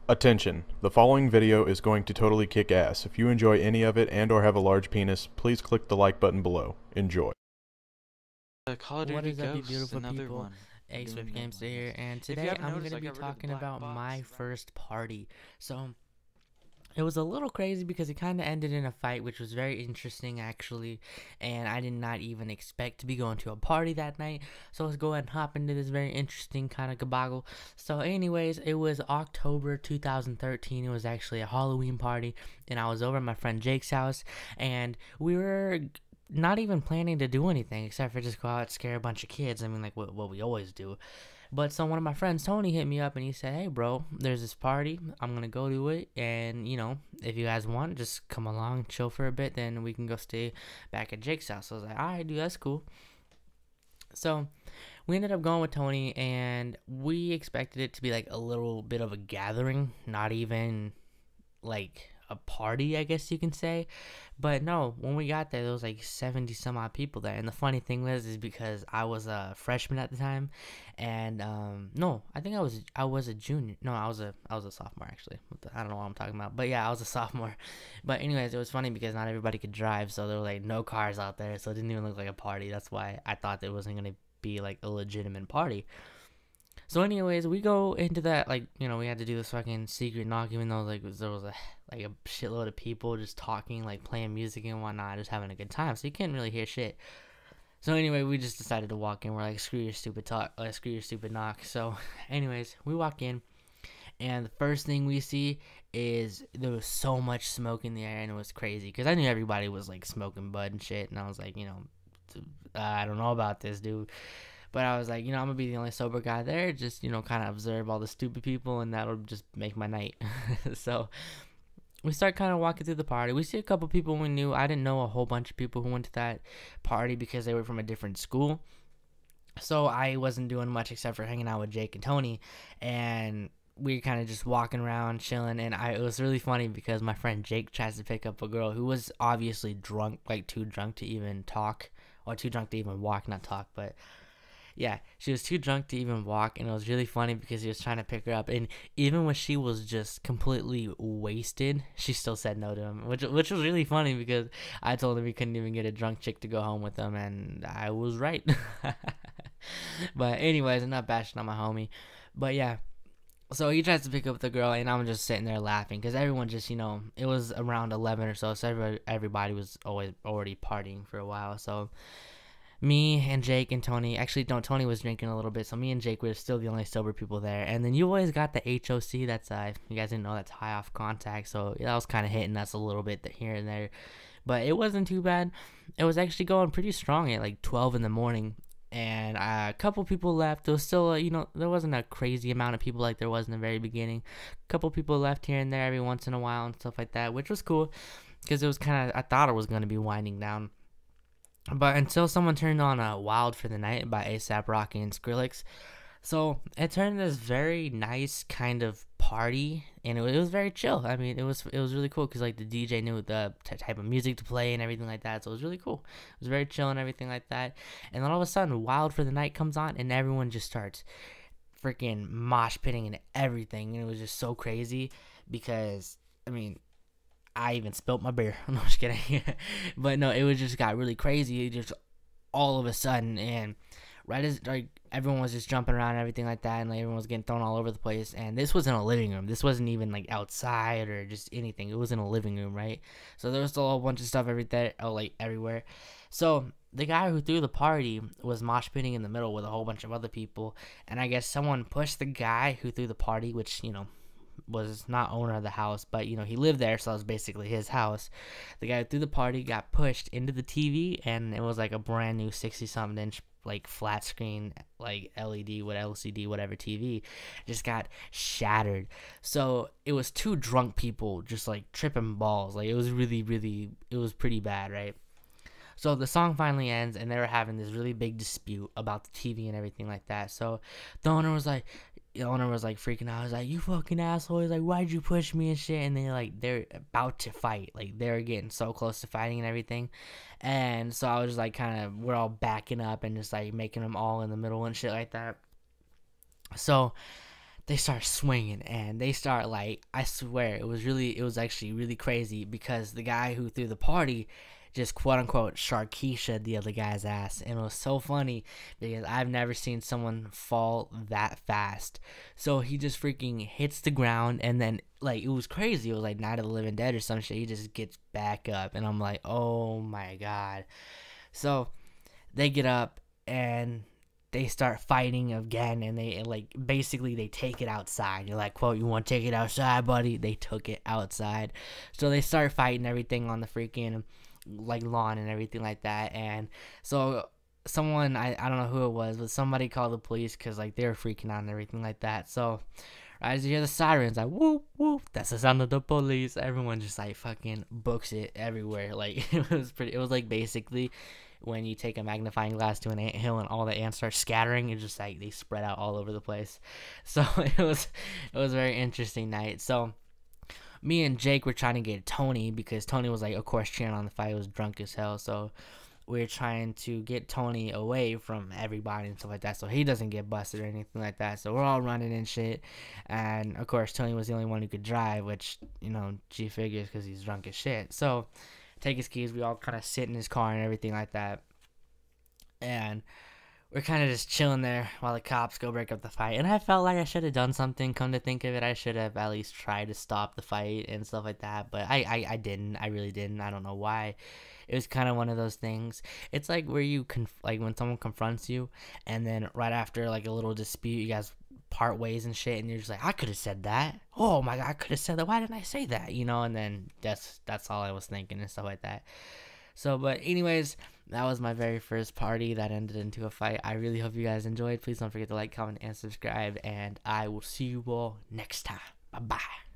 Attention, the following video is going to totally kick ass. If you enjoy any of it and or have a large penis, please click the like button below. Enjoy. Call of What Duty is up, you Ghosts, beautiful another people? one. I'm Ace doing Swift that Gamester one, I here, guess. and If you today haven't I'm noticed, going I to be got rid of the talking black about box. my first party. So, it was a little crazy because it kind of ended in a fight, which was very interesting actually, and I did not even expect to be going to a party that night. So let's go ahead and hop into this very interesting kind of gabaggle. So anyways, it was October 2013. It was actually a Halloween party, and I was over at my friend Jake's house, and we were not even planning to do anything except for just go out and scare a bunch of kids. I mean, like what we always do. But so one of my friends, Tony, hit me up and he said, "Hey, bro, there's this party. I'm gonna go to it, and if you guys want, just come along, chill for a bit. Then we can go stay back at Jake's house." So I was like, "All right, dude, that's cool." So we ended up going with Tony, and we expected it to be like a little bit of a gathering, not even like a party, I guess you can say. But no, when we got there was like 70 some odd people there. And the funny thing was is because I was a freshman at the time, and no, I think I was a junior. No, I was a sophomore actually. I don't know what I'm talking about. But yeah, I was a sophomore. But anyways, it was funny because not everybody could drive, so there were like no cars out there, so it didn't even look like a party. That's why I thought it wasn't gonna be like a legitimate party. So, anyways, we go into that like we had to do this fucking secret knock, even though like there was a shitload of people just talking, like playing music and whatnot, just having a good time. So you can't really hear shit. So anyway, we just decided to walk in. We're like, screw your stupid talk, screw your stupid knock. So, anyways, we walk in, and the first thing we see is there was so much smoke in the air, and it was crazy because I knew everybody was like smoking bud and shit, and I was like, I don't know about this, dude. But I was like, I'm gonna be the only sober guy there. Just kind of observe all the stupid people, and that'll just make my night. So we start kind of walking through the party. We see a couple people we knew. I didn't know a whole bunch of people who went to that party because they were from a different school. So I wasn't doing much except for hanging out with Jake and Tony, and we kind of just walking around chilling. And it was really funny because my friend Jake tries to pick up a girl who was obviously drunk, like too drunk to even talk, or too drunk to even walk, not talk, but yeah, she was too drunk to even walk, and it was really funny because he was trying to pick her up, and even when she was just completely wasted, she still said no to him, which was really funny because I told him he couldn't even get a drunk chick to go home with him, and I was right. But anyways, I'm not bashing on my homie, but yeah. So he tries to pick up the girl, and I'm just sitting there laughing because everyone just, it was around 11 or so everybody was always already partying for a while. So me and Jake and Tony, actually, no, Tony was drinking a little bit, so me and Jake were still the only sober people there. And then you always got the HOC, that's, if you guys didn't know, that's high off contact, so yeah, that was kind of hitting us a little bit here and there. But it wasn't too bad. It was actually going pretty strong at like 12 in the morning. And a couple people left. There was still, there wasn't a crazy amount of people like there was in the very beginning. A couple people left here and there every once in a while and stuff like that, which was cool because it was kind of, I thought it was going to be winding down. But until someone turned on Wild for the Night by ASAP Rocky and Skrillex. So it turned this very nice kind of party, and it was very chill. I mean, it was really cool because like the DJ knew the type of music to play and everything like that. So it was really cool. It was very chill and everything like that. And then all of a sudden, Wild for the Night comes on, and everyone just starts freaking mosh pitting and everything. And it was just so crazy because I mean, I even spilt my beer. I'm just kidding. But no, it was just got really crazy just all of a sudden, and right as like everyone was just jumping around and everything like that, and like everyone was getting thrown all over the place. And this was in a living room. This wasn't even like outside or just anything. It was in a living room, right? So there was still a whole bunch of stuff everywhere. So the guy who threw the party was mosh pitting in the middle with a whole bunch of other people, and I guess someone pushed the guy who threw the party, which was not owner of the house, but he lived there, so it was basically his house. The guy who threw the party got pushed into the TV, and it was like a brand new 60 something inch like flat screen, like LED with LCD whatever TV, just got shattered. So it was two drunk people just like tripping balls. Like it was it was pretty bad, right? So the song finally ends, and they were having this really big dispute about the TV and everything like that. So the owner was like freaking out. I was like, "You fucking asshole!" He's like, "Why'd you push me and shit?" And they're about to fight. Like they're getting so close to fighting and everything. And so I was just like, we're all backing up and just like making them all in the middle and shit like that. So they start swinging, and they start, like, I swear it was actually really crazy, because the guy who threw the party just quote unquote Sharkeisha the other guy's ass, and it was so funny because I've never seen someone fall that fast. So he just freaking hits the ground, and then, like, it was crazy. It was like Night of the Living Dead or some shit. He just gets back up, and I'm like, oh my god. So they get up and they start fighting again, and they, like, basically they take it outside. You're like, quote, you want to take it outside, buddy? They took it outside. So they start fighting everything on the freaking, like, lawn and everything like that. And so someone, I don't know who it was, but somebody called the police because, like, they were freaking out and everything like that. So as you hear the sirens, like, whoop whoop, that's the sound of the police. Everyone just, like, fucking books it everywhere. Like, it was like basically when you take a magnifying glass to an anthill and all the ants start scattering, it's just like they spread out all over the place. So it was a very interesting night. So me and Jake were trying to get Tony, because Tony was, like, of course, cheering on the fight. He was drunk as hell. So we are trying to get Tony away from everybody and stuff like that, so he doesn't get busted or anything like that. So we're all running and shit. And of course, Tony was the only one who could drive, which, you know, G figures because he's drunk as shit. So take his keys. We all kind of sit in his car and everything like that. And we're kind of just chilling there while the cops go break up the fight. And I felt like I should have done something. Come to think of it, I should have at least tried to stop the fight and stuff like that. But I didn't. I really didn't. I don't know why. It was kind of one of those things. It's like where you like when someone confronts you, and then right after, like, a little dispute, you guys part ways and shit, and you're just like, I could have said that. Oh my god, I could have said that. Why didn't I say that? You know. And then that's all I was thinking and stuff like that. So, but anyways, that was my very first party that ended into a fight. I really hope you guys enjoyed. Please don't forget to like, comment, and subscribe, and I will see you all next time. Bye-bye.